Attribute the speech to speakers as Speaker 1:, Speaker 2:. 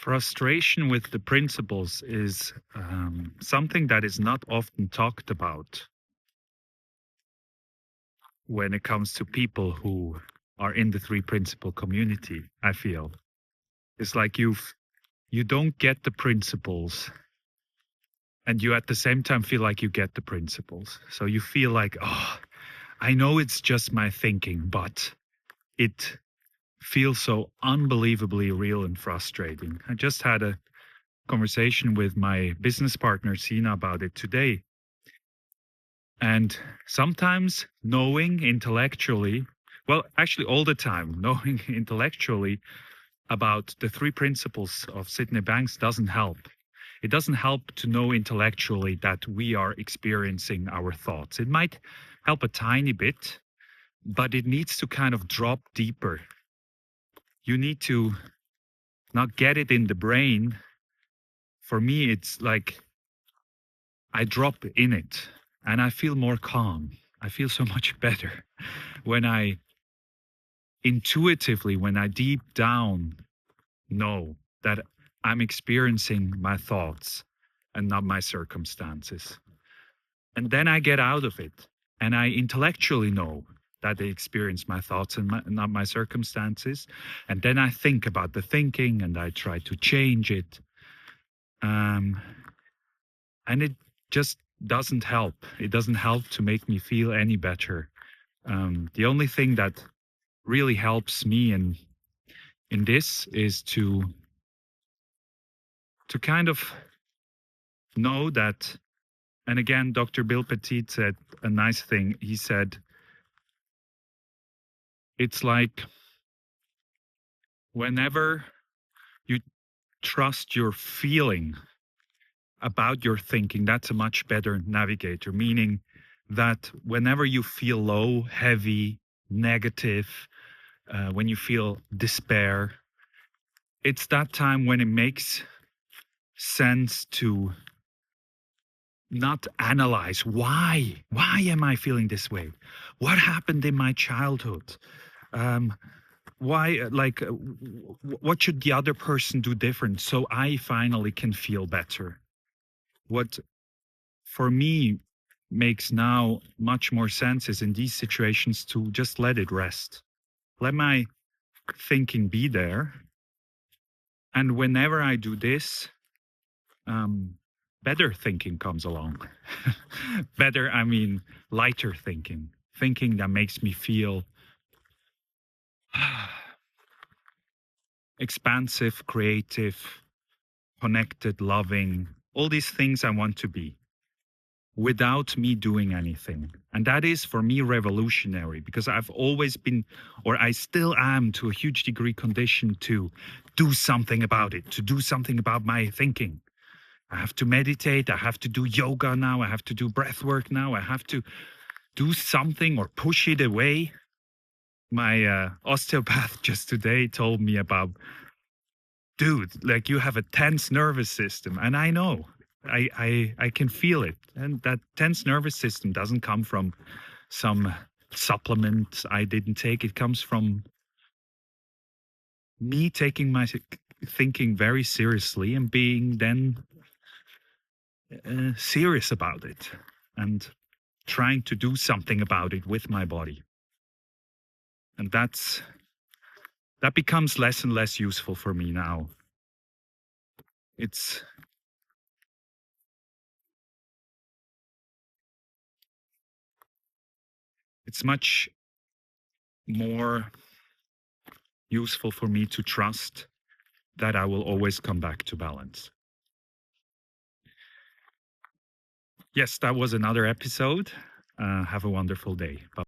Speaker 1: Frustration with the principles is something that is not often talked about when it comes to people who are in the three principle community. I feel it's like you don't get the principles, and you at the same time feel like you get the principles. So you feel like, oh, I know it's just my thinking, but it feels so unbelievably real and frustrating. I just had a conversation with my business partner Sina about it today. And sometimes knowing intellectually, well, actually all the time, knowing intellectually about the three principles of Sydney Banks doesn't help. It doesn't help to know intellectually that we are experiencing our thoughts. It might help a tiny bit, but it needs to kind of drop deeper. You need to not get it in the brain. For me, it's like I drop in it and I feel more calm. I feel so much better when I intuitively, when I deep down know that I'm experiencing my thoughts and not my circumstances. And then I get out of it and I intellectually know that I experience my thoughts and not my circumstances. And then I think about the thinking and I try to change it. And it just doesn't help. It doesn't help to make me feel any better. The only thing that really helps me in this is to kind of know that. And again, Dr. Bill Petit said a nice thing. He said, it's like whenever you trust your feeling about your thinking, that's a much better navigator, meaning that whenever you feel low, heavy, negative, when you feel despair, it's that time when it makes sense to not analyze why am I feeling this way? What happened in my childhood? What should the other person do different so I finally can feel better? What for me makes now much more sense is in these situations to just let it rest. Let my thinking be there. And whenever I do this, better thinking comes along. Better, I mean, lighter thinking. Thinking that makes me feel expansive, creative, connected, loving, all these things I want to be without me doing anything. And that is for me revolutionary because I've always been, or I still am to a huge degree conditioned to do something about it, to do something about my thinking. I have to meditate, I have to do yoga now, I have to do breath work now, I have to do something or push it away. My osteopath just today told me about, dude, like you have a tense nervous system. And I know, I can feel it. And that tense nervous system doesn't come from some supplement I didn't take. It comes from me taking my thinking very seriously and being then serious about it and trying to do something about it with my body. And that becomes less and less useful for me now. It's much more useful for me to trust that I will always come back to balance. Yes, that was another episode. Have a wonderful day. Bye.